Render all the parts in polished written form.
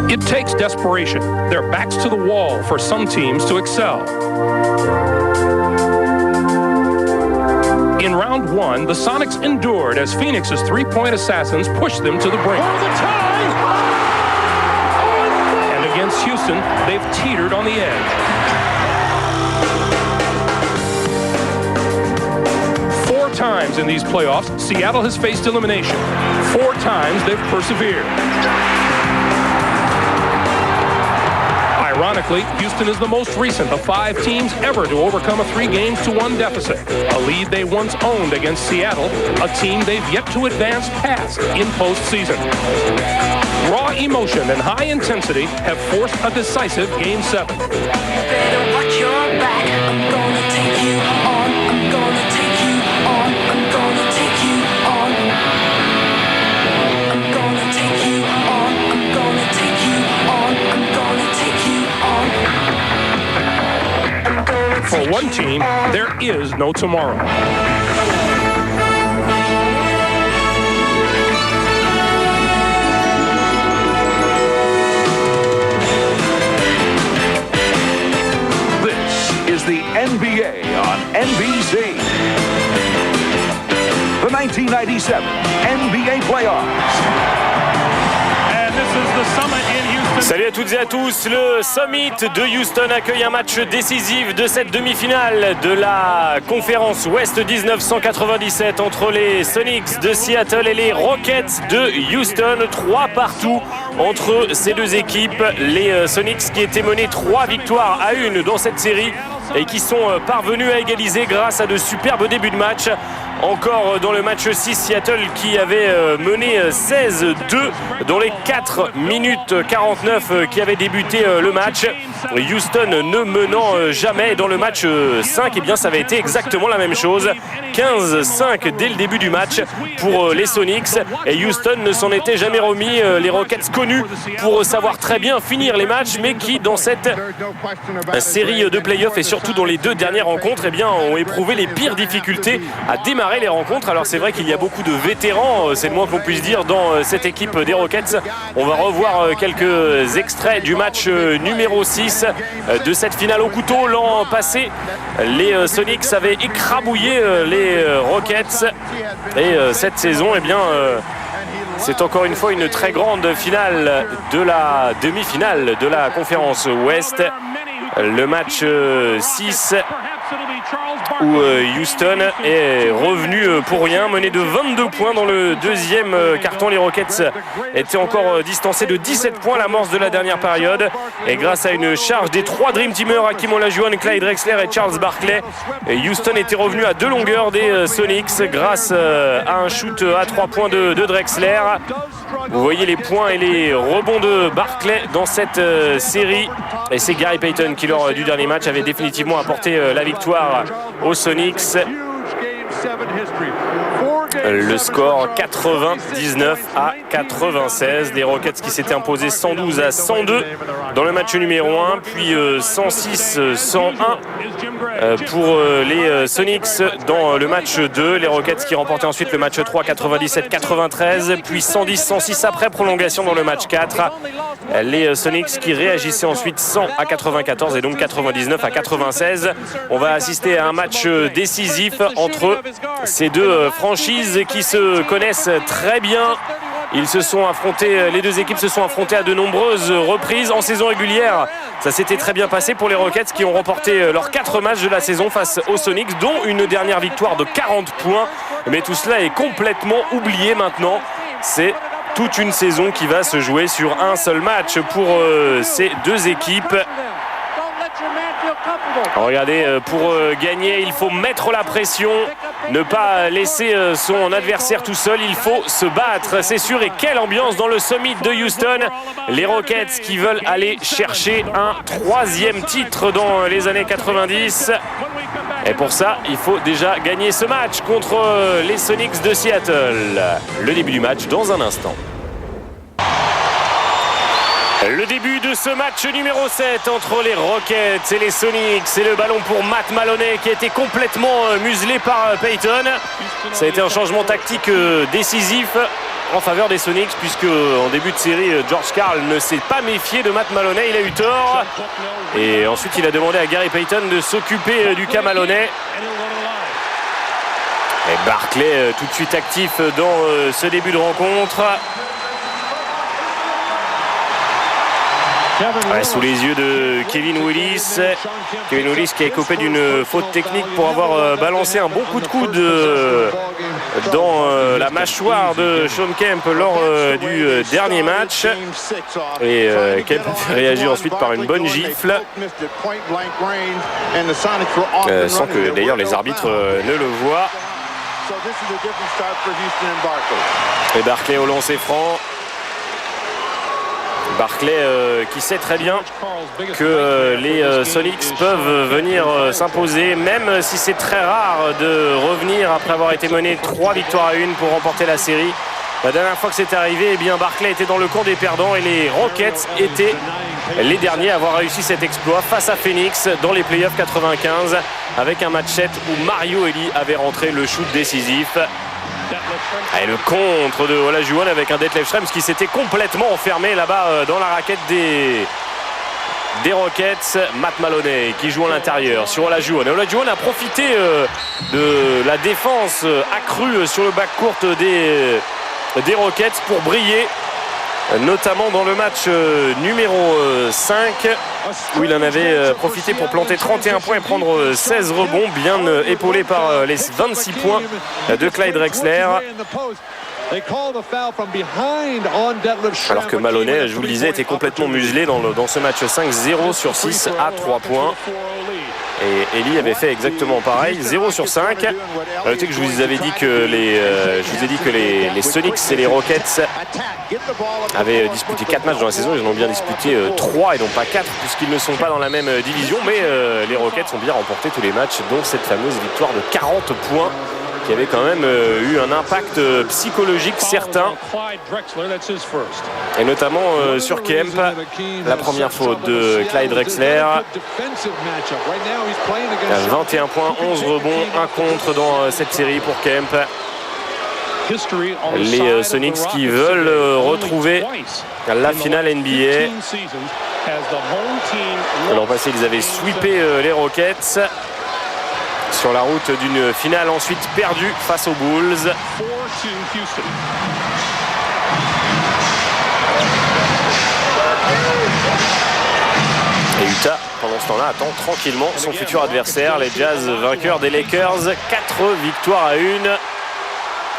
It takes desperation, their backs to the wall, for some teams to excel. In round one, the Sonics endured as Phoenix's three-point assassins pushed them to the brink. For the tie! And against Houston, they've teetered on the edge. 4 times in these playoffs, Seattle has faced elimination. 4 times they've persevered. Ironically, Houston is the most recent of 5 teams ever to overcome a 3-1 deficit, a lead they once owned against Seattle, a team they've yet to advance past in postseason. Raw emotion and high intensity have forced a decisive Game 7. You better watch your back. I'm gonna take you on. I'm gonna take you on. I'm gonna take you on. I'm gonna take you on. I'm gonna take you on. I'm gonna take you on. I'm gonna For take one you team, on. there is no tomorrow. This is the NBA on NBC. The 1997 NBA Playoffs. And this is the summit in Houston. Salut à toutes et à tous, le Summit de Houston accueille un match décisif de cette demi-finale de la conférence Ouest 1997 entre les Sonics de Seattle et les Rockets de Houston. 3-3 entre ces deux équipes. Les Sonics qui étaient menés 3 victoires à 1 dans cette série et qui sont parvenus à égaliser grâce à de superbes débuts de match. Encore dans le match 6, Seattle qui avait mené 16-2 dans les 4 minutes 49 qui avait débuté le match. Houston ne menant jamais. Dans le match 5, eh bien, ça avait été exactement la même chose. 15-5 dès le début du match pour les Sonics. Et Houston ne s'en était jamais remis. Les Rockets connus pour savoir très bien finir les matchs, mais qui dans cette série de playoffs et surtout dans les 2 dernières rencontres, eh bien, ont éprouvé les pires difficultés à démarrer les rencontres. Alors c'est vrai qu'il y a beaucoup de vétérans, c'est le moins qu'on puisse dire, dans cette équipe des Rockets. On va revoir quelques extraits du match numéro 6 de cette finale au couteau. L'an passé, les Sonics avaient écrabouillé les Rockets et cette saison, eh bien, c'est encore une fois une très grande finale de la demi-finale de la conférence Ouest. Le match 6 où Houston est revenu pour rien, mené de 22 points dans le deuxième carton. Les Rockets étaient encore distancés de 17 points à l'amorce de la dernière période. Et grâce à une charge des 3 Dream Teamers, Hakeem Olajuwon, Clyde Drexler et Charles Barkley, Houston était revenu à 2 longueurs des Sonics grâce à un shoot à 3 points de Drexler. Vous voyez les points et les rebonds de Barkley dans cette série. Et c'est Gary Payton qui, lors du dernier match, avait définitivement apporté la victoire aux Sonics. Le score 99-96. Les Rockets qui s'étaient imposés 112-102 dans le match numéro 1, puis 106-101 pour les Sonics dans le match 2. Les Rockets qui remportaient ensuite le match 3, 97-93, puis 110-106 après prolongation dans le match 4. Les Sonics qui réagissaient ensuite 100-94 et donc 99-96. On va assister à un match décisif entre ces deux franchises qui se connaissent très bien. Ils se sont affrontés, les deux équipes se sont affrontées à de nombreuses reprises en saison régulière. Ça s'était très bien passé pour les Rockets qui ont remporté leurs 4 matchs de la saison face aux Sonics, dont une dernière victoire de 40 points. Mais tout cela est complètement oublié maintenant. C'est toute une saison qui va se jouer sur un seul match pour ces deux équipes. Regardez, pour gagner, il faut mettre la pression, ne pas laisser son adversaire tout seul, il faut se battre, c'est sûr. Et quelle ambiance dans le Summit de Houston. Les Rockets qui veulent aller chercher un 3e titre dans les années 90. Et pour ça, il faut déjà gagner ce match contre les Sonics de Seattle. Le début du match dans un instant. Le début de ce match numéro 7 entre les Rockets et les Sonics. C'est le ballon pour Matt Maloney qui a été complètement muselé par Payton. Ça a été un changement tactique décisif. en faveur des Sonics, puisque en début de série, George Karl ne s'est pas méfié de Matt Maloney, il a eu tort. Et ensuite, il a demandé à Gary Payton de s'occuper du cas Maloney. Et Barkley tout de suite actif dans ce début de rencontre. Ouais, sous les yeux de Kevin Willis. Kevin Willis qui a écopé d'une faute technique pour avoir balancé un bon coup de coude dans la mâchoire de Shawn Kemp lors du dernier match. Et Kemp a réagi ensuite par une bonne gifle. Sans que d'ailleurs les arbitres ne le voient. Et Barkley au lancer franc. Barkley qui sait très bien que les Sonics peuvent venir s'imposer, même si c'est très rare de revenir après avoir été mené 3 victoires à 1 pour remporter la série. La dernière fois que c'est arrivé, eh bien Barkley était dans le camp des perdants et les Rockets étaient les derniers à avoir réussi cet exploit face à Phoenix dans les playoffs 95 avec un match 7 où Mario Elie avait rentré le shoot décisif. Et le contre de Olajuwon avec un Detlef Schrempf qui s'était complètement enfermé là-bas dans la raquette des Rockets. Matt Maloney qui joue à l'intérieur sur Olajuwon. Et Olajuwon a profité de la défense accrue sur le backcourt des Rockets pour briller, notamment dans le match numéro 5 où il en avait profité pour planter 31 points et prendre 16 rebonds, bien épaulé par les 26 points de Clyde Drexler. Alors que Maloney, je vous le disais, était complètement muselé dans ce match 5, 0 sur 6 à 3 points. Et Elie avait fait exactement pareil, 0 sur 5. Notez que je vous avais dit que les Sonics et les Rockets avaient disputé 4 matchs dans la saison. Ils en ont bien disputé 3 et non pas 4 puisqu'ils ne sont pas dans la même division. Mais les Rockets ont bien remporté tous les matchs, dont cette fameuse victoire de 40 points qui avait quand même eu un impact psychologique certain. Et notamment sur Kemp, la première faute de Clyde Drexler. 21 points, 11 rebonds, 1 contre dans cette série pour Kemp. Les Sonics qui veulent retrouver la finale NBA. L'an passé, ils avaient sweepé les Rockets sur la route d'une finale ensuite perdue face aux Bulls. Et Utah, pendant ce temps-là, attend tranquillement son futur adversaire, les Jazz vainqueurs des Lakers, 4 victoires à 1.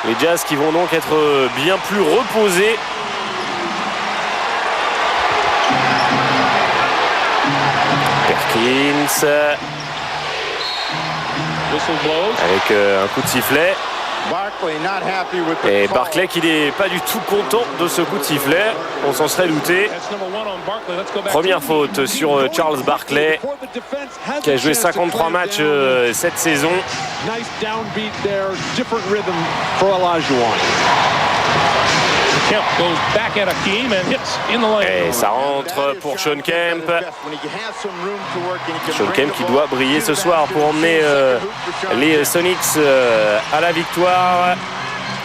Les Jazz qui vont donc être bien plus reposés. Perkins avec un coup de sifflet. Et Barkley qui n'est pas du tout content de ce coup de sifflet. On s'en serait douté. Première faute sur Charles Barkley qui a joué 53 matchs cette saison. Et ça rentre pour Shawn Kemp. Shawn Kemp qui doit briller ce soir pour emmener les Sonics à la victoire.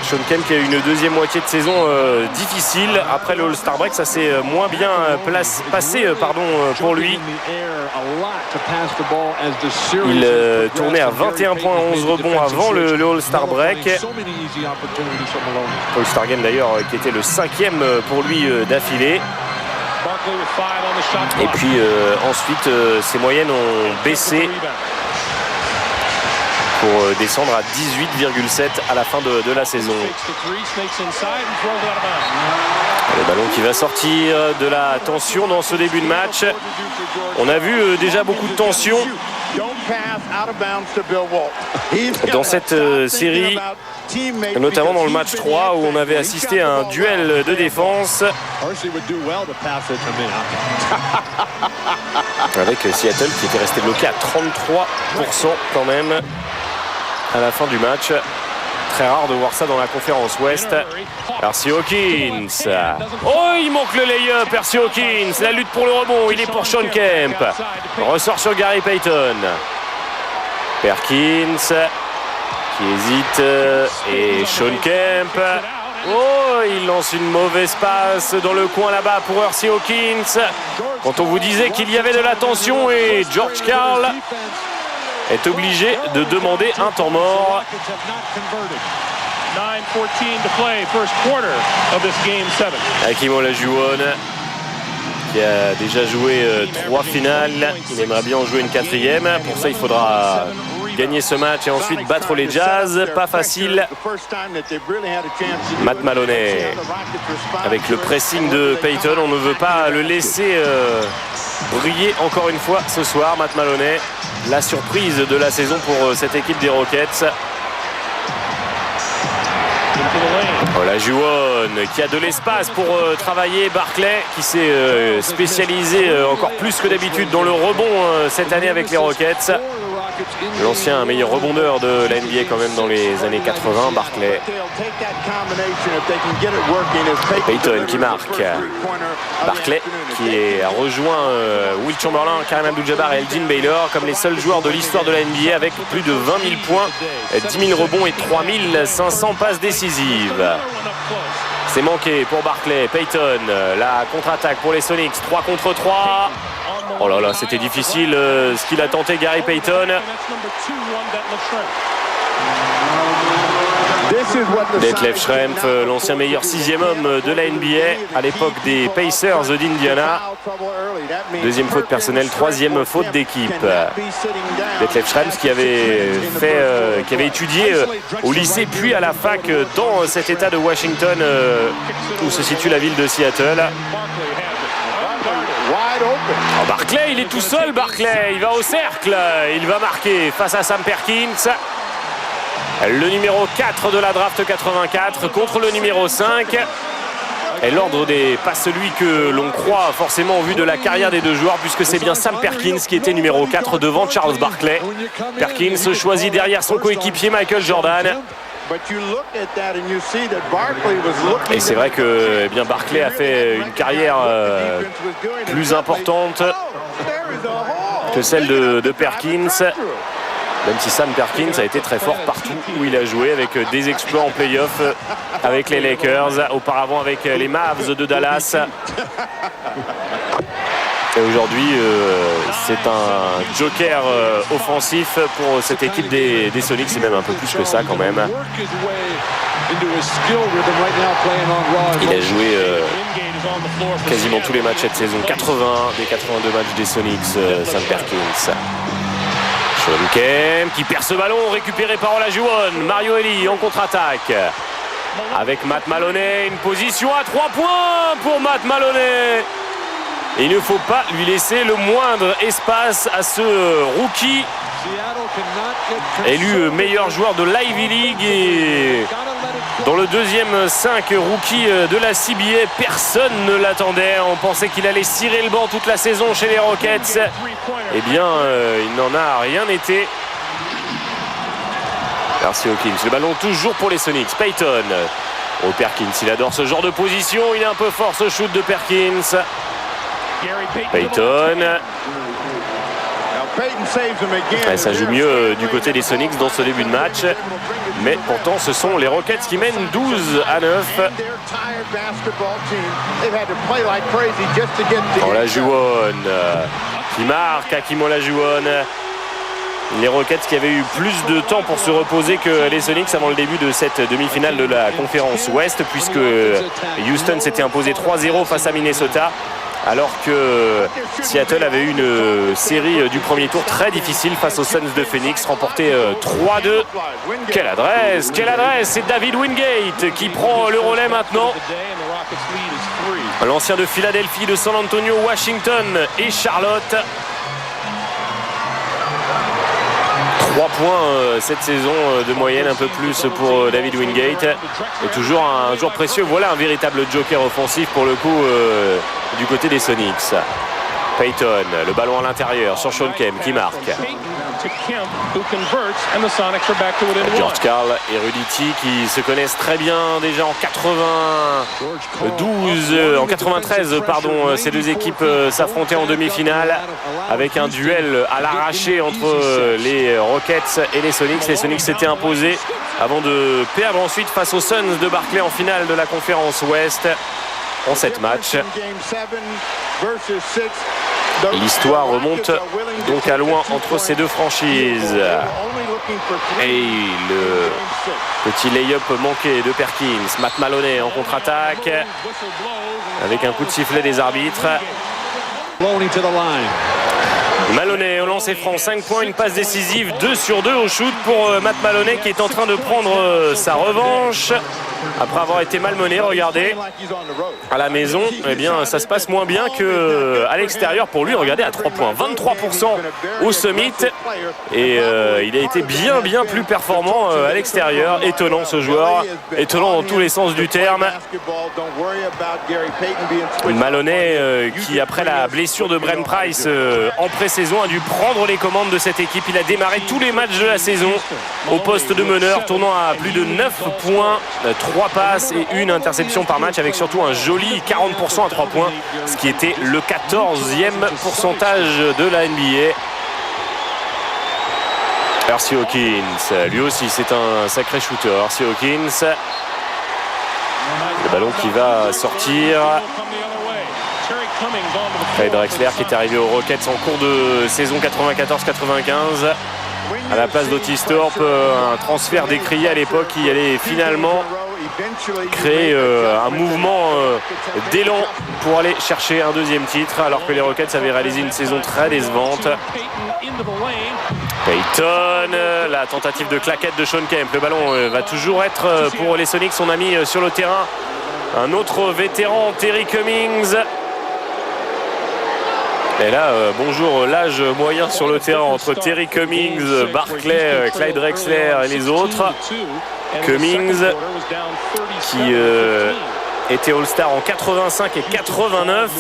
Shawn Kemp qui a eu une deuxième moitié de saison difficile. Après le All-Star Break, ça s'est moins bien passé pour lui. Il tournait à 21 points, 11 rebonds avant le All-Star Break. All-Star Game d'ailleurs qui était le 5e pour lui d'affilée. Et puis ensuite ses moyennes ont baissé pour descendre à 18,7 à la fin de la saison. Le ballon qui va sortir de la tension dans ce début de match. On a vu déjà beaucoup de tension dans cette série, notamment dans le match 3 où on avait assisté à un duel de défense avec Seattle qui était resté bloqué à 33% quand même à la fin du match. Très rare de voir ça dans la conférence Ouest. Percy Hawkins. Oh, il manque le lay-up, Percy Hawkins. La lutte pour le rebond, il est pour Shawn Kemp. Ressort sur Gary Payton. Perkins qui hésite. Et Shawn Kemp Oh, il lance une mauvaise passe dans le coin là-bas pour Hersey Hawkins. Quand on vous disait qu'il y avait de la tension et George Karl est obligé de demander un temps mort. 9:14 to play, first quarter of this game 7. Hakeem Olajuwon qui a déjà joué 3 finales. Il aimerait bien en jouer une 4e. Pour ça, il faudra gagner ce match et ensuite battre les Jazz. Pas facile. Matt Maloney avec le pressing de Payton. On ne veut pas le laisser briller encore une fois ce soir. Matt Maloney, la surprise de la saison pour cette équipe des Rockets. Olajuwon qui a de l'espace pour travailler. Barclay qui s'est spécialisé encore plus que d'habitude dans le rebond cette année avec les Rockets. L'ancien meilleur rebondeur de la NBA quand même dans les années 80, Barclay. Payton qui marque. Barclay qui a rejoint Will Chamberlain, Kareem Abdul-Jabbar et Elgin Baylor comme les seuls joueurs de l'histoire de la NBA avec plus de 20 000 points, 10 000 rebonds et 3 500 passes décisives. C'est manqué pour Barclay. Payton, la contre-attaque pour les Sonics, 3 contre 3. Oh là là, c'était difficile ce qu'il a tenté Gary Payton. Detlef Schrempf, l'ancien meilleur 6e homme de la NBA à l'époque des Pacers d'Indiana. 2e faute personnelle, 3e faute d'équipe. Detlef Schrempf qui avait étudié au lycée puis à la fac dans cet état de Washington où se situe la ville de Seattle. Oh, Barclay, il est tout seul, Barclay. Il va au cercle, il va marquer face à Sam Perkins. Le numéro 4 de la draft 84 contre le numéro 5. Et l'ordre n'est pas celui que l'on croit forcément au vu de la carrière des deux joueurs, puisque c'est bien Sam Perkins qui était numéro 4 devant Charles Barkley. Perkins choisit derrière son coéquipier Michael Jordan. Et c'est vrai que Barkley a fait une carrière plus importante que celle de Perkins. Même si Sam Perkins a été très fort partout où il a joué, avec des exploits en play-off avec les Lakers, auparavant avec les Mavs de Dallas. Et aujourd'hui, c'est un joker offensif pour cette équipe des Sonics, c'est même un peu plus que ça quand même. Il a joué quasiment tous les matchs cette saison, 80 des 82 matchs des Sonics, Sam Perkins. Sean Kemp qui perd ce ballon, récupéré par Olajuwon. Mario Elie en contre-attaque avec Matt Maloney, une position à 3 points pour Matt Maloney. Et il ne faut pas lui laisser le moindre espace à ce rookie élu meilleur joueur de l'Ivy League et dans le deuxième 5 rookie de la CBA. Personne ne l'attendait, on pensait qu'il allait cirer le banc toute la saison chez les Rockets. Eh bien, il n'en a rien été. Hersey Hawkins, le ballon toujours pour les Sonics. Payton, oh Perkins, il adore ce genre de position, il est un peu fort ce shoot de Perkins. Payton. Et ça joue mieux du côté des Sonics dans ce début de match. Mais pourtant ce sont les Rockets qui mènent 12-9. Olajuwon qui marque, Hakeem Olajuwon. Les Rockets qui avaient eu plus de temps pour se reposer que les Sonics avant le début de cette demi-finale de la conférence Ouest, puisque Houston s'était imposé 3-0 face à Minnesota, alors que Seattle avait eu une série du premier tour très difficile face aux Suns de Phoenix, remporté 3-2. Quelle adresse, quelle adresse! C'est David Wingate qui prend le relais maintenant. L'ancien de Philadelphie, de San Antonio, Washington et Charlotte. 3 points cette saison de moyenne, un peu plus pour David Wingate. Et toujours un joueur précieux. Voilà un véritable joker offensif pour le coup du côté des Sonics. Payton, le ballon à l'intérieur sur Sean Kemp qui marque. George Karl et Rudy T qui se connaissent très bien déjà en 93 pardon, ces deux équipes s'affrontaient en demi-finale avec un duel à l'arraché entre les Rockets et les Sonics. Les Sonics s'étaient imposés avant de perdre ensuite face aux Suns de Barclay en finale de la conférence Ouest en 7 matchs. L'histoire remonte donc à loin entre ces deux franchises. Et le petit lay-up manqué de Perkins. Matt Maloney en contre-attaque avec un coup de sifflet des arbitres. Maloney au lancer franc, 5 points, une passe décisive, 2 sur 2 au shoot pour Matt Maloney qui est en train de prendre sa revanche. Après avoir été malmené, regardez, à la maison, eh bien, ça se passe moins bien qu'à l'extérieur pour lui. Regardez, à 3 points, 23% au Summit. Et il a été bien plus performant à l'extérieur. Étonnant ce joueur, étonnant dans tous les sens du terme. Maloney qui, après la blessure de Brent Price en pré-saison, a dû prendre les commandes de cette équipe. Il a démarré tous les matchs de la saison au poste de meneur, tournant à plus de 9 points, 3 passes et une interception par match, avec surtout un joli 40% à 3 points, ce qui était le 14e pourcentage de la NBA. Hersey Hawkins, lui aussi c'est un sacré shooter. Hersey Hawkins, le ballon qui va sortir. Clyde Drexler qui est arrivé aux Rockets en cours de saison 94-95 à la place d'Otis Thorpe, un transfert décrié à l'époque qui allait finalement créer un mouvement d'élan pour aller chercher un deuxième titre, alors que les Rockets avaient réalisé une saison très décevante. Payton, la tentative de claquette de Sean Kemp. Le ballon va toujours être pour les Sonics. On a mis sur le terrain un autre vétéran, Terry Cummings. Et là, bonjour, l'âge moyen sur le terrain entre Terry Cummings, Barclay, Clyde Drexler et les autres. Cummings qui était All-Star en 85 et 89.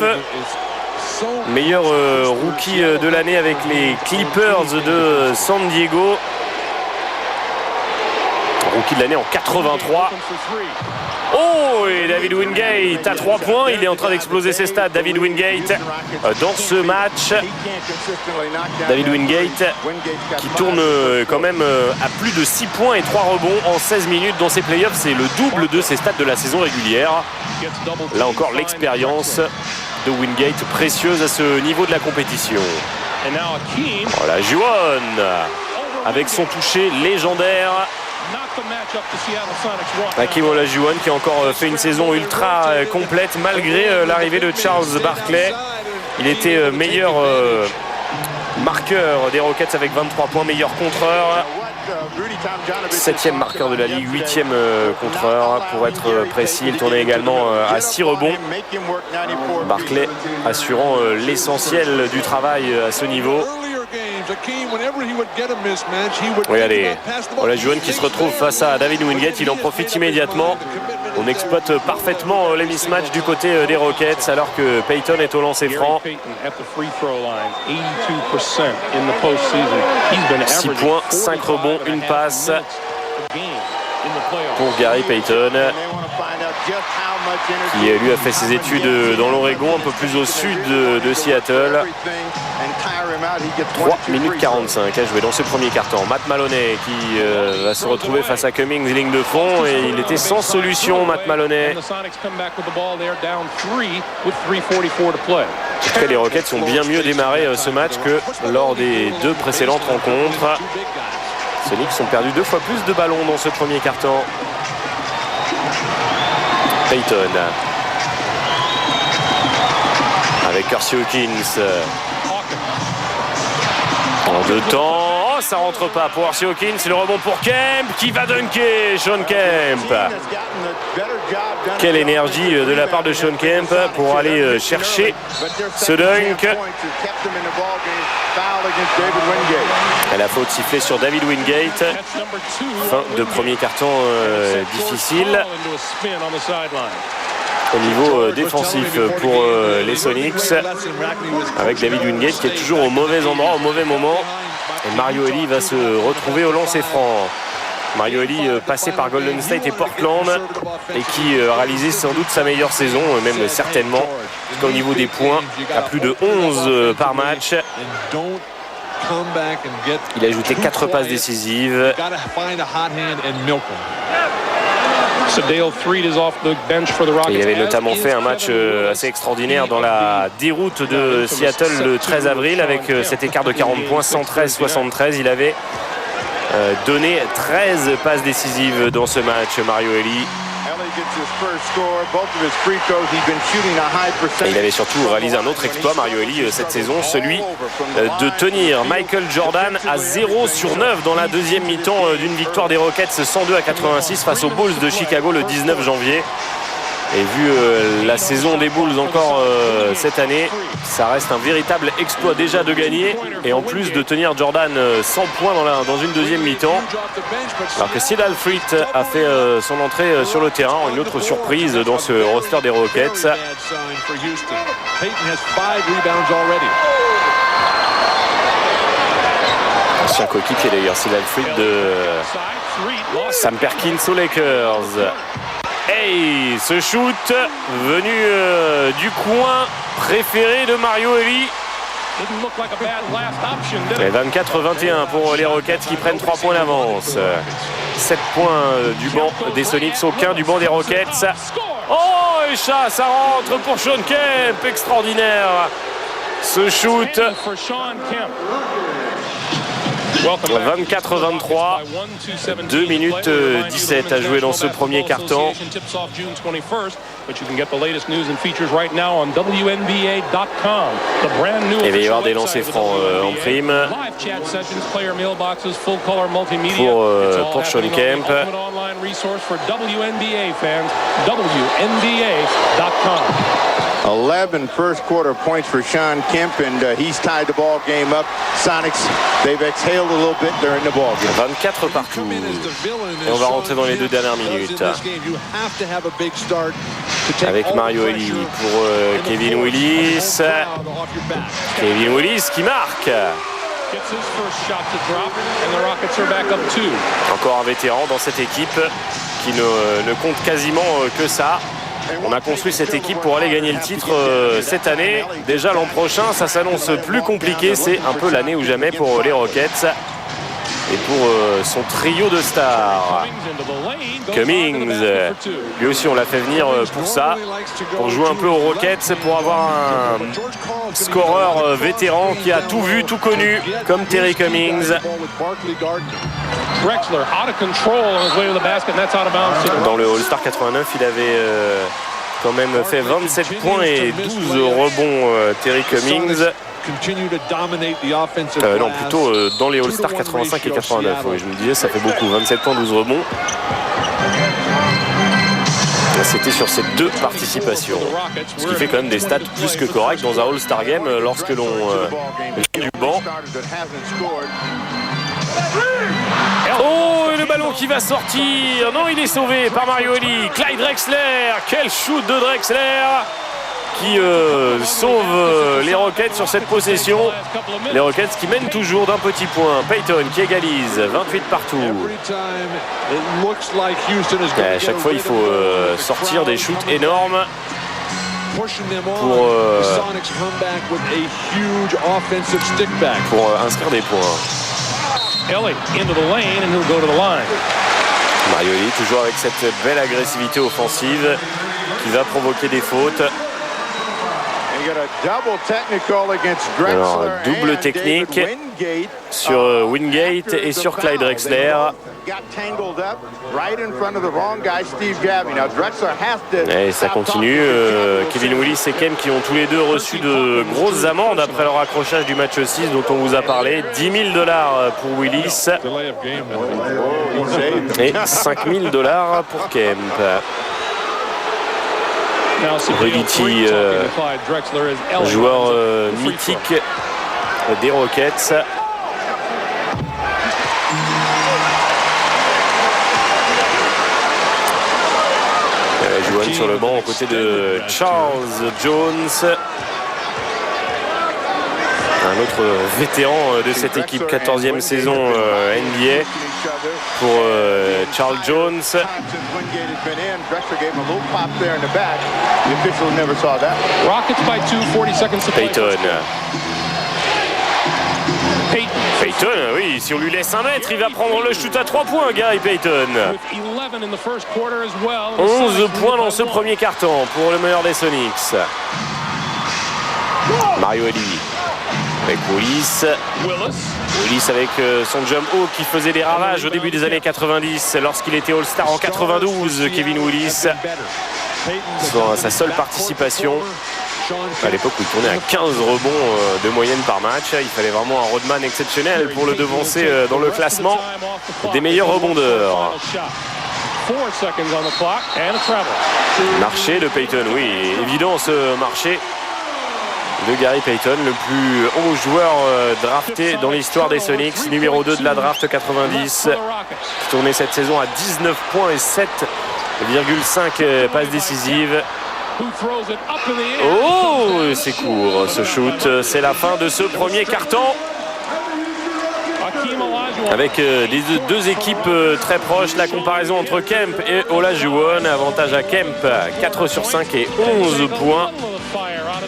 Meilleur rookie de l'année avec les Clippers de San Diego. Rookie de l'année en 83. Oh, et David Wingate à 3 points. Il est en train d'exploser ses stats, David Wingate, dans ce match. David Wingate qui tourne quand même à plus de 6 points et 3 rebonds en 16 minutes dans ses playoffs. C'est le double de ses stats de la saison régulière. Là encore, l'expérience de Wingate précieuse à ce niveau de la compétition. Voilà, Juwan avec son toucher légendaire. Hakeem Olajuwon qui a encore fait une saison ultra complète malgré l'arrivée de Charles Barkley. Il était meilleur marqueur des Rockets avec 23 points, meilleur contreur, 7e marqueur de la ligue, 8e contreur pour être précis. Il tournait également à 6 rebonds. Barkley assurant l'essentiel du travail à ce niveau. Regardez, Olajuwon qui se retrouve face à David Wingate, il en profite immédiatement. On exploite parfaitement les mismatchs du côté des Rockets alors que Payton est au lancer franc. 6 points, 5 rebonds, une passe pour Gary Payton, qui lui a fait ses études dans l'Oregon, un peu plus au sud de Seattle. 3 minutes 45 à jouer dans ce premier quart-temps. Matt Maloney qui va se retrouver face à Cummings, ligne de fond, et il était sans solution, Matt Maloney. En tout cas, les Rockets ont bien mieux démarré ce match que lors des 2 précédentes rencontres. Sonics ont perdu 2 fois plus de ballons dans ce premier quart-temps. Payton avec Hersey Hawkins en 2 temps. Oh, ça rentre pas pour Hersey Hawkins. Le rebond pour Kemp qui va dunker. Sean Kemp. Quelle énergie de la part de Sean Kemp pour aller chercher ce dunk. Et la faute sifflée sur David Wingate. Fin de premier quart-temps difficile au niveau défensif pour les Sonics, avec David Wingate qui est toujours au mauvais endroit au mauvais moment. Et Mario Elie va se retrouver au lancer franc. Mario Elie passé par Golden State et Portland et qui a réalisé sans doute sa meilleure saison, même certainement, au niveau des points, à plus de 11 par match. Il a ajouté 4 passes décisives. Il avait notamment fait un match assez extraordinaire dans la déroute de Seattle le 13 avril avec cet écart de 40 points, 113-73. Il avait donné 13 passes décisives dans ce match, Mario Elie. Et il avait surtout réalisé un autre exploit, Mario Elie, cette saison, celui de tenir Michael Jordan à 0 sur 9 dans la deuxième mi-temps d'une victoire des Rockets 102-86 face aux Bulls de Chicago le 19 janvier. Et vu la saison des Bulls encore cette année, ça reste un véritable exploit déjà de gagner et en plus de tenir Jordan 100 points dans une deuxième mi-temps. Alors que Sid Alfred a fait son entrée sur le terrain, une autre surprise dans ce roster des Rockets. Ancien coéquipier d'ailleurs, Sid Alfred de Sam Perkins aux Lakers. Hey, ce shoot venu du coin préféré de Mario Elie. Et 24-21 pour les Rockets qui prennent 3 points d'avance. 7 points du banc des Sonics, aucun du banc des Rockets. Oh, et ça rentre pour Sean Kemp, extraordinaire ce shoot. 24-23, 2 minutes 17 à jouer dans ce premier quart-temps. Et il va y avoir des lancers francs en prime pour Sean Kemp. 11 first quarter points for Sean Kemp, and he's tied the ball game up. Sonics, they've exhaled a little bit during the ball game. 24 partout. Et on va rentrer dans les 2 dernières minutes. Avec Mario Elie pour Kevin Willis. Kevin Willis qui marque. Encore un vétéran dans cette équipe qui ne compte quasiment que ça. On a construit cette équipe pour aller gagner le titre cette année. Déjà l'an prochain, ça s'annonce plus compliqué. C'est un peu l'année ou jamais pour les Rockets. Et pour son trio de stars. Cummings, lui aussi on l'a fait venir pour ça. Pour jouer un peu aux Rockets, pour avoir un scoreur vétéran qui a tout vu, tout connu, comme Terry Cummings. Dans le All-Star 89, il avait quand même fait 27 points et 12 rebonds, Terry Cummings. Non, plutôt dans les All-Star 85 et 89. Oui, je me disais, ça fait beaucoup, 27 points, 12 rebonds. C'était sur ces 2 participations. Ce qui fait quand même des stats plus que corrects dans un All-Star Game lorsque l'on vient du banc. Oh, et le ballon qui va sortir. Non, il est sauvé par Mario Elie. Clyde Drexler, quel shoot de Drexler qui sauve les Rockets sur cette possession. Les Rockets qui mènent toujours d'un petit point. Payton qui égalise, 28 partout. Et à chaque fois, il faut sortir des shoots énormes pour inscrire des points. Mario Elie toujours avec cette belle agressivité offensive qui va provoquer des fautes. Alors, double technique sur Wingate et sur Clyde Drexler. Et ça continue. Kevin Willis et Kemp qui ont tous les deux reçu de grosses amendes après leur accrochage du match 6 dont on vous a parlé. $10 000 pour Willis et $5 000 pour Kemp. Rugiti, joueur mythique des Rockets. Johan sur le banc aux côtés de Charles Jones. Un autre vétéran de cette équipe, 14e saison NBA pour Charles Jones. Payton. Payton, oui, si on lui laisse 1 mètre, il va prendre le shoot à 3 points, Gary Payton. 11 points dans ce premier quart-temps pour le meilleur des Sonics. Mario Elie avec Willis. Willis avec son jump haut qui faisait des ravages au début des années 90 lorsqu'il était All-Star en 92. Kevin Willis, sa seule participation. À l'époque où il tournait à 15 rebonds de moyenne par match. Il fallait vraiment un roadman exceptionnel pour le devancer dans le classement des meilleurs rebondeurs. Marché de Payton, oui, évident ce marché de Gary Payton, le plus haut joueur drafté dans l'histoire des Sonics, numéro 2 de la draft 90, qui tournait cette saison à 19 points et 7,5 passes décisives. Oh, c'est court ce shoot, c'est la fin de ce premier quart-temps. Avec les deux équipes très proches, la comparaison entre Kemp et Olajuwon, avantage à Kemp, 4 sur 5 et 11 points.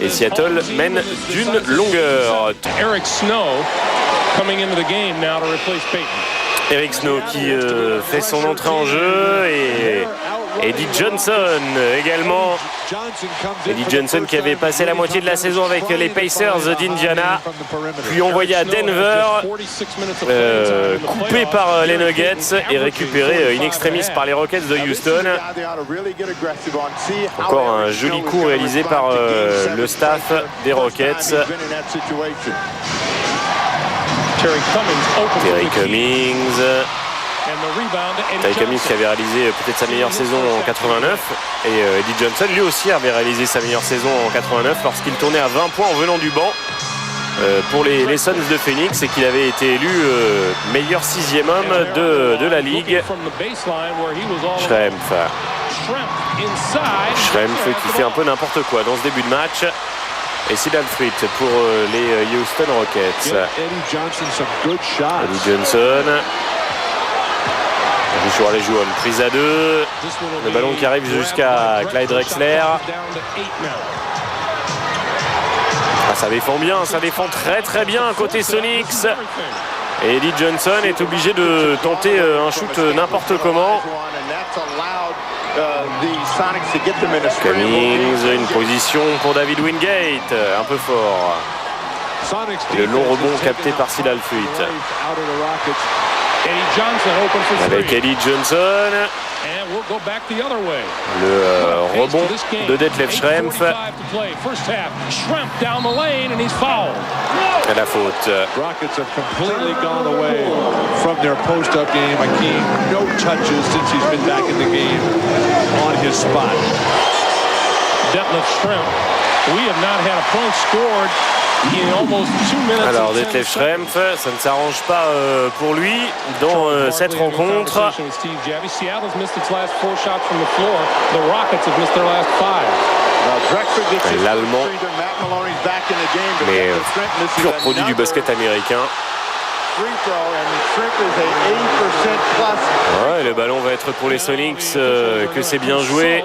Et Seattle mène d'une longueur. Eric Snow coming into the game now to replace Payton. Eric Snow qui fait son entrée en jeu et Eddie Johnson également. Eddie Johnson qui avait passé la moitié de la saison avec les Pacers d'Indiana, puis envoyé à Denver, coupé par les Nuggets et récupéré in extremis par les Rockets de Houston. Encore un joli coup réalisé par le staff des Rockets. Terry Cummings qui avait réalisé peut-être sa meilleure saison en 89, et Eddie Johnson lui aussi avait réalisé sa meilleure saison en 89 lorsqu'il tournait à 20 points en venant du banc pour les Suns de Phoenix et qu'il avait été élu meilleur 6e homme de la ligue. Schrempf qui fait un peu n'importe quoi dans ce début de match. Et Sidan Fruit pour les Houston Rockets. Eddie Johnson joue sur les joueurs, prise à 2. Le ballon qui arrive jusqu'à Clyde Drexler. Ah, ça défend bien, ça défend très bien côté Sonics. Et Eddie Johnson est obligé de tenter un shoot n'importe comment. Cummings, une position pour David Wingate, un peu fort. Le long rebond capté par Sidan Fruit. Avec Eddie Johnson. Le rebond de Detlef Schrempf. Et la faute. Rockets have completely gone away from their post-up game. Hakeem, no touches since he's been back in the game on his spot. Detlef Schrempf, we have not had a point scored in almost 2 minutes. Alors Detlef Schrempf, ça ne s'arrange pas pour lui dans cette rencontre. L'Allemand, mais pur produit du basket américain. Ouais, le ballon va être pour les Sonics, que c'est bien joué.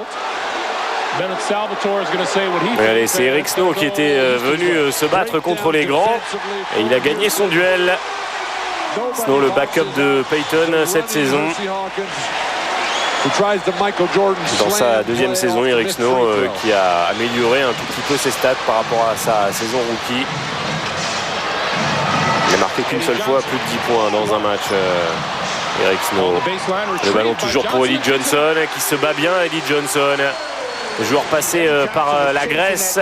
Allez, c'est Eric Snow qui était venu se battre contre les grands et il a gagné son duel. Snow, le backup de Payton cette saison. Dans sa deuxième saison, Eric Snow qui a amélioré un tout petit peu ses stats par rapport à sa saison rookie. Il n'a marqué qu'une seule fois plus de 10 points dans un match. Eric Snow. Le ballon toujours pour Eddie Johnson qui se bat bien. Eddie Johnson, joueur passé par la Grèce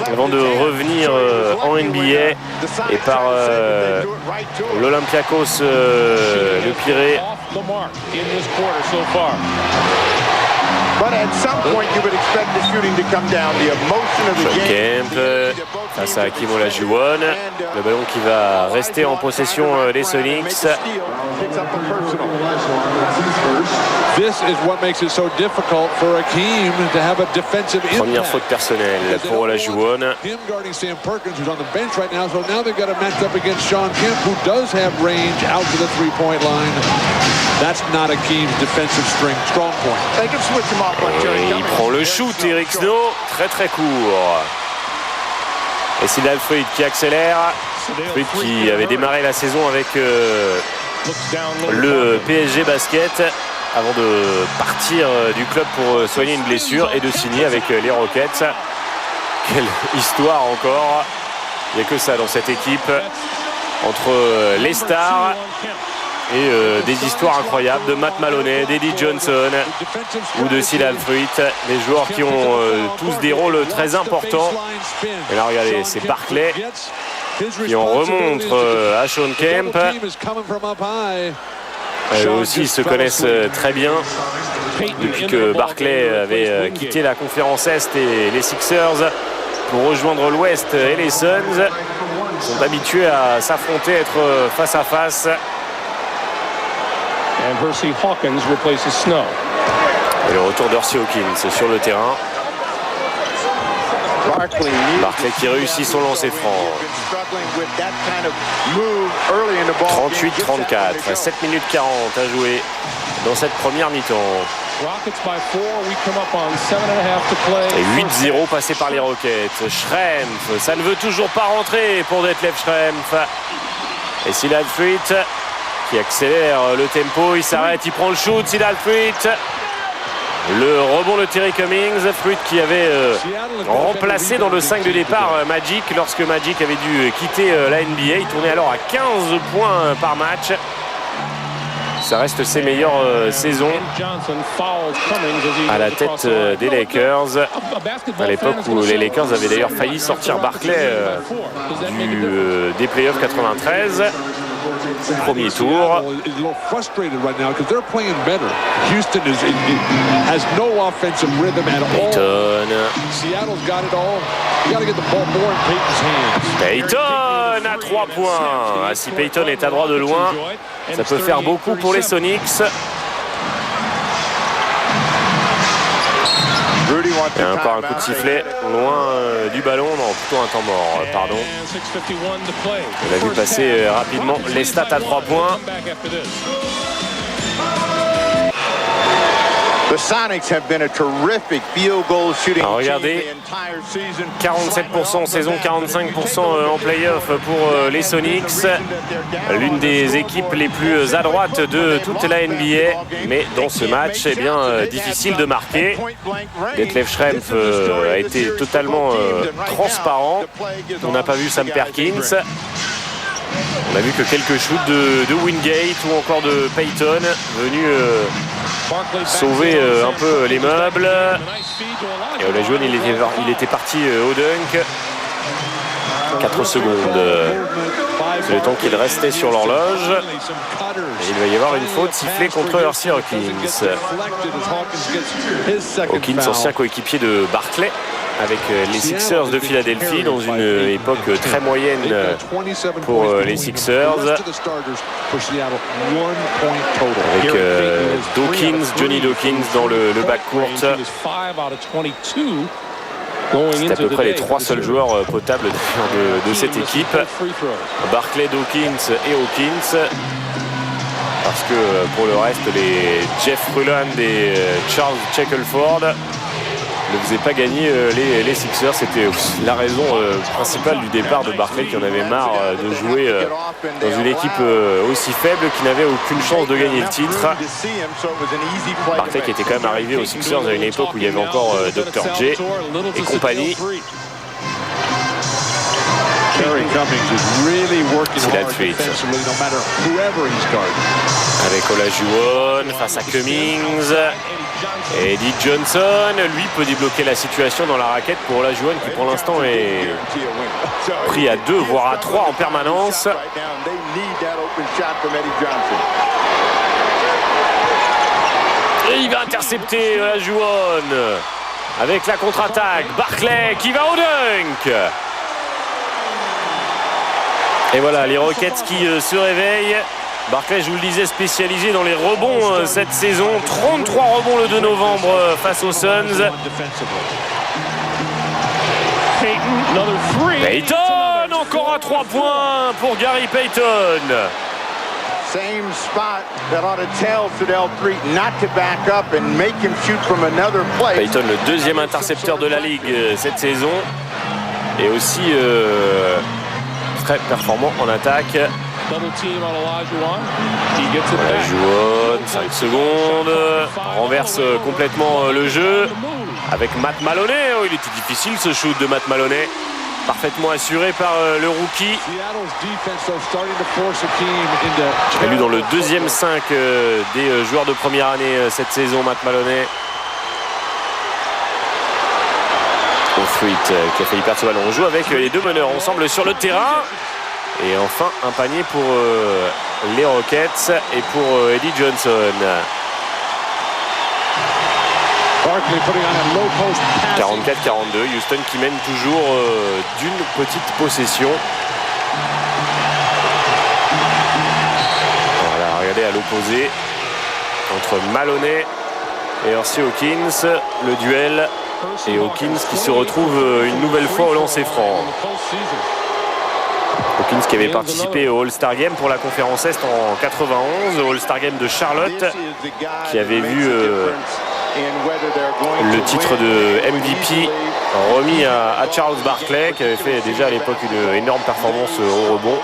avant de revenir en NBA et par l'Olympiakos le Pirée. Sean Kemp face à Hakeem Olajuwon. Le ballon qui va rester en possession des Sonics. Première faute personnelle pour Olajuwon. Et il prend le shoot, Eric Snow, très court. Et Sidney Fruit qui accélère. Fruit qui avait démarré la saison avec le PSG Basket avant de partir du club pour soigner une blessure et de signer avec les Rockets. Quelle histoire encore. Il n'y a que ça dans cette équipe. Entre les stars et des histoires incroyables de Matt Maloney, d'Eddie Johnson ou de Sidney Fruit. Des joueurs qui ont tous des rôles très importants. Et là, regardez, c'est Barkley qui en remontre à Shawn Kemp. Eux aussi se connaissent très bien depuis que Barkley avait quitté la conférence Est et les Sixers pour rejoindre l'Ouest et les Suns. Ils sont habitués à s'affronter, être face à face. And Hersey Hawkins replaces Snow. Et le retour d'Hersey Hawkins sur le terrain. Barkley qui réussit son lancer franc. 38-34, 7 minutes 40 à jouer dans cette première mi-temps. Et 8-0 passé par les Rockets. Schrempf, ça ne veut toujours pas rentrer pour Detlef Schrempf. Et Sidney Fruit qui accélère le tempo, il s'arrête, il prend le shoot, Sidney Fruit. Le rebond de Terry Cummings, Fruit qui avait remplacé dans le 5 de départ Magic lorsque Magic avait dû quitter la NBA. Il tournait alors à 15 points par match. Ça reste ses meilleures saisons à la tête des Lakers, à l'époque où les Lakers avaient d'ailleurs failli sortir Barkley des playoffs 93. Premier tour. Payton à 3 points. Si Payton est à droit de loin, ça peut faire beaucoup pour les Sonics. Et encore un coup de sifflet loin du ballon, non, plutôt un temps mort, pardon. On a vu passer rapidement les stats à 3 points. Alors regardez, 47% en saison, 45% en play-off pour les Sonics. L'une des équipes les plus à droite de toute la NBA. Mais dans ce match, eh bien, difficile de marquer. Detlef Schrempf a été totalement transparent. On n'a pas vu Sam Perkins. On a vu que quelques shoots de Wingate ou encore de Payton venu sauver un peu les meubles. Et Olajuwon, il était parti au dunk. 4 secondes. C'est le temps qu'il restait sur l'horloge. Et il va y avoir une faute sifflée contre Hersey Hawkins. Hawkins, ancien coéquipier de Barkley avec les Sixers de Philadelphie dans une époque très moyenne pour les Sixers. Avec Dawkins, Johnny Dawkins dans le backcourt. C'est à peu près les 3 seuls joueurs potables de cette équipe. Barkley, Dawkins et Hawkins. Parce que pour le reste, les Jeff Ruland et Charles Shackelford ne faisaient pas gagner les Sixers. C'était la raison principale du départ de Barkley, qui en avait marre de jouer dans une équipe aussi faible qui n'avait aucune chance de gagner le titre. Barkley qui était quand même arrivé aux Sixers à une époque où il y avait encore Dr. J et compagnie. Sidney Fruit avec Olajuwon face à Cummings. Et Eddie Johnson, lui, peut débloquer la situation dans la raquette pour Olajuwon, qui pour l'instant est pris à 2 voire à 3 en permanence. Et il va intercepter Olajuwon avec la contre-attaque. Barkley qui va au dunk. Et voilà, les Rockets qui se réveillent. Barkley, je vous le disais, spécialisé dans les rebonds cette saison. 33 rebonds le 2 novembre face aux Suns. Payton, encore à 3 points pour Gary Payton. Payton, le 2e intercepteur de la ligue cette saison. est aussi très performant en attaque. Olajuwon, 5 secondes, renverse complètement le jeu avec Matt Maloney. Oh, il était difficile ce shoot de Matt Maloney, parfaitement assuré par le rookie. Élu dans le deuxième 5 des joueurs de première année cette saison, Matt Maloney. Oathwaite qui a failli perdre ce ballon. On joue avec les deux meneurs ensemble sur le terrain. Et enfin, un panier pour les Rockets et pour Eddie Johnson. 44-42, Houston qui mène toujours d'une petite possession. Voilà, regardez à l'opposé entre Maloney et Hersey Hawkins, le duel, et Hawkins qui se retrouve une nouvelle fois au lancer franc. Hawkins qui avait participé au All-Star Game pour la conférence Est en 91, au All-Star Game de Charlotte, qui avait vu le titre de MVP remis à Charles Barkley, qui avait fait déjà à l'époque une énorme performance au rebond.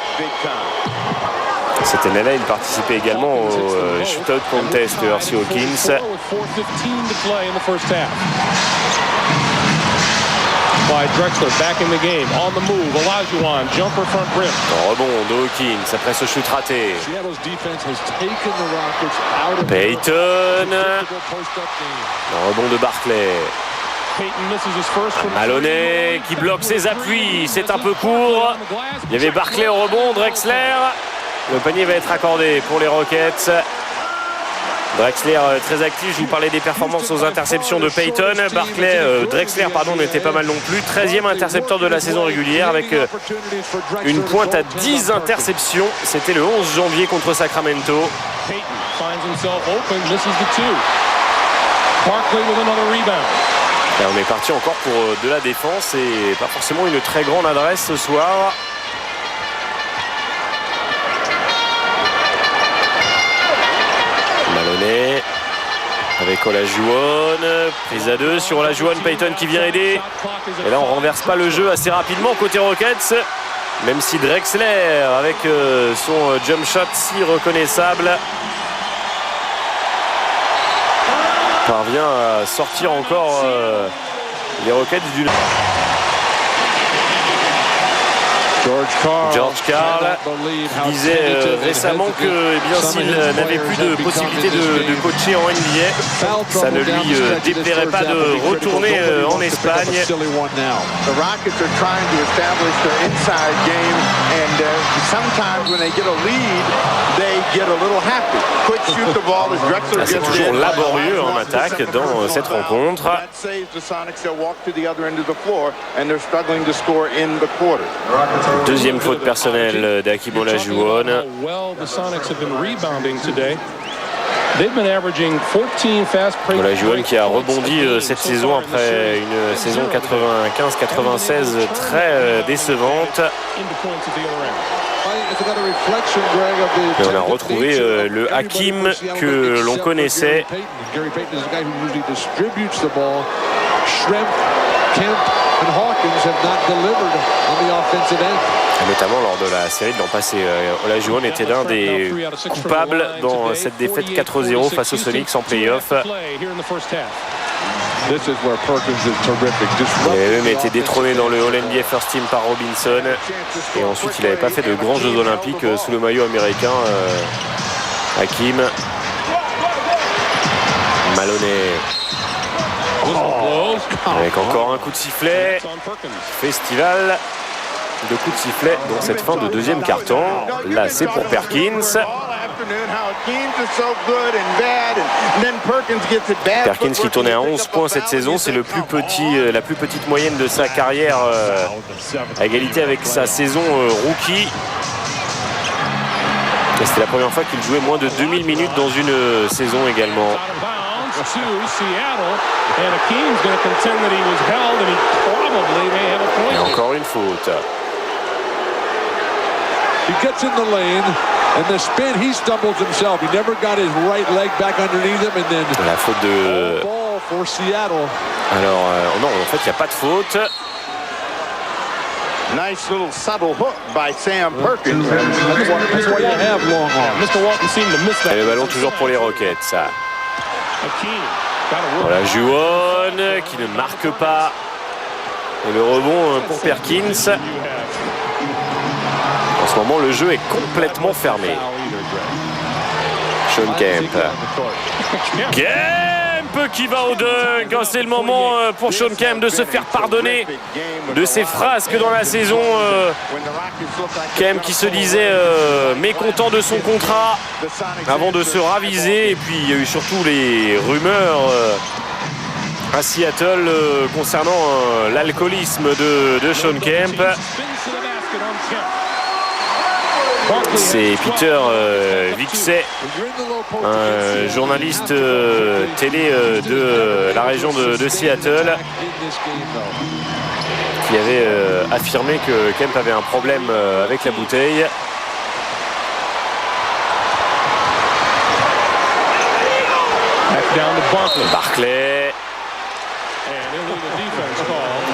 Cette année-là, il participait également au Shootout Contest de Hersey Hawkins. Drexler back in the game, on the move, Olajuwon, jumper front rim. Rebond de Hawkins après ce shoot raté. Payton. Rebond de Barkley. Maloney qui bloque ses appuis, c'est un peu court. Il y avait Barkley au rebond, Drexler. Le panier va être accordé pour les Rockets. Drexler très actif, je vous parlais des performances aux interceptions de Payton. Drexler n'était pas mal non plus. 13e intercepteur de la saison régulière avec une pointe à 10 interceptions. C'était le 11 janvier contre Sacramento. Et on est parti encore pour de la défense et pas forcément une très grande adresse ce soir. Maloney avec Olajuwon, prise à 2 sur Olajuwon, Payton qui vient aider. Et là on renverse pas le jeu assez rapidement côté Rockets, même si Drexler avec son jump shot si reconnaissable parvient à sortir encore les Rockets d'une... George Karl qui disait récemment que s'il n'avait plus de possibilité de coacher en NBA, ça ne lui déplairait pas de retourner en Espagne. C'est toujours laborieux en attaque dans cette rencontre. Deuxième faute personnelle d'Hakeem Olajuwon. Olajuwon qui a rebondi cette saison après une saison 95-96 très décevante. Et on a retrouvé le Hakeem que l'on connaissait. Notamment lors de la série de l'an passé. Olajuwon était l'un des coupables dans cette défaite 4-0 face aux Sonics en play-off. Il avait même été détrôné dans le All-NBA First Team par Robinson. Et ensuite, il n'avait pas fait de grands Jeux Olympiques sous le maillot américain. Hakeem. Maloney. Avec encore un coup de sifflet. Festival de coups de sifflet dans cette fin de deuxième quart-temps. Là, c'est pour Perkins. Perkins qui tournait à 11 points cette saison. C'est la plus petite moyenne de sa carrière à égalité avec sa saison rookie. Et c'était la première fois qu'il jouait moins de 2000 minutes dans une saison également. Et encore une faute. He gets in the lane, and the spin, he stumbles himself. He never got his right leg back underneath him, and then la faute de... ball for Seattle. Alors, non, en fait, il n'y a pas de faute. Nice little subtle hook by Sam Perkins. That's why you have long arms. Mr. Walton seemed to miss that. Et le ballon toujours pour les Rockets. Hakeem got a Voilà Juwon qui ne marque pas. Et le rebond pour Perkins. En ce moment, le jeu est complètement fermé. Sean Kemp. Kemp qui va au dunk. C'est le moment pour Sean Kemp de se faire pardonner de ses frasques dans la saison. Kemp qui se disait mécontent de son contrat avant de se raviser. Et puis il y a eu surtout les rumeurs à Seattle concernant l'alcoolisme de Sean Kemp. C'est Peter Vixey, un journaliste télé de la région de Seattle, qui avait affirmé que Kemp avait un problème avec la bouteille. Barclay.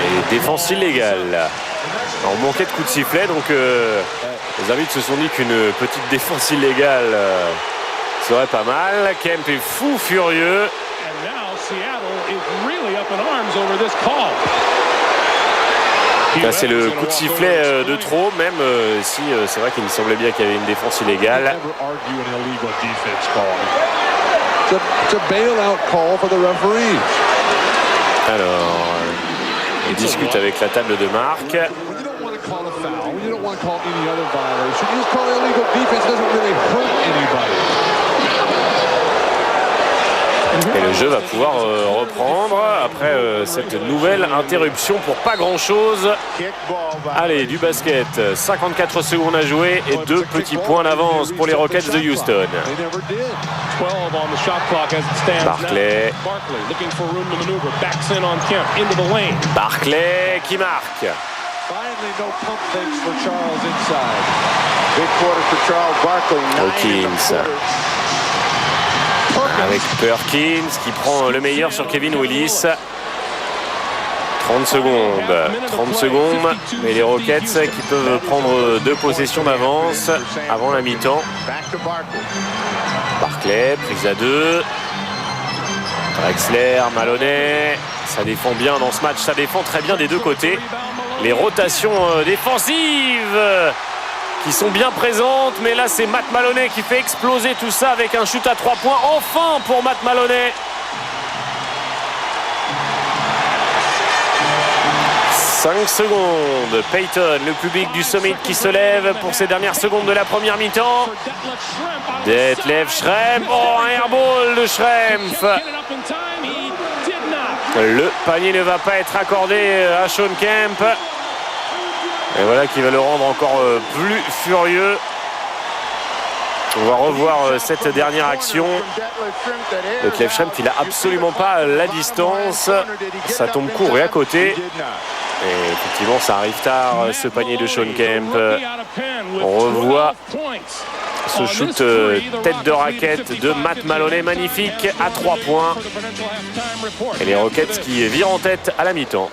Et défense illégale. On manquait de coups de sifflet, donc les arbitres se sont dit qu'une petite défense illégale serait pas mal. Kemp est fou furieux. Là, c'est le coup de sifflet de trop, même si c'est vrai qu'il me semblait bien qu'il y avait une défense illégale. It's a bailout call for the referee. Alors, il discute avec la table de marque. Call a foul. You don't want to call any other violation. You just call illegal defense. It doesn't really hurt anybody. Et le jeu va pouvoir reprendre après cette nouvelle interruption pour pas grand chose. Allez, du basket, 54 secondes à jouer et 2 petits points d'avance pour les Rockets de Houston. Barclay. Barclay qui marque. Finally, no pump fakes for Charles inside. Big quarter for Charles Barkley. Hawkins. Avec Perkins qui prend le meilleur sur Kevin Willis. 30 secondes, mais les Rockets qui peuvent prendre 2 possessions d'avance avant la mi-temps. Barclay, prise à 2. Drexler, Maloney, ça défend bien dans ce match, ça défend très bien des deux côtés. Les rotations défensives qui sont bien présentes, mais là c'est Matt Maloney qui fait exploser tout ça avec un shoot à 3 points, enfin pour Matt Maloney. 5 secondes, Payton, le public du Summit qui se lève pour ces dernières secondes de la première mi-temps. Detlef Schrempf, oh un airball de Schrempf. Le panier ne va pas être accordé à Sean Kemp. Et voilà qui va le rendre encore plus furieux. On va revoir cette dernière action. Detlef Schrempf, il n'a absolument pas la distance. Ça tombe court et à côté. Et effectivement, ça arrive tard, ce panier de Sean Kemp. On revoit ce shoot tête de raquette de Matt Maloney, magnifique, à 3 points. Et les Rockets qui virent en tête à la mi-temps.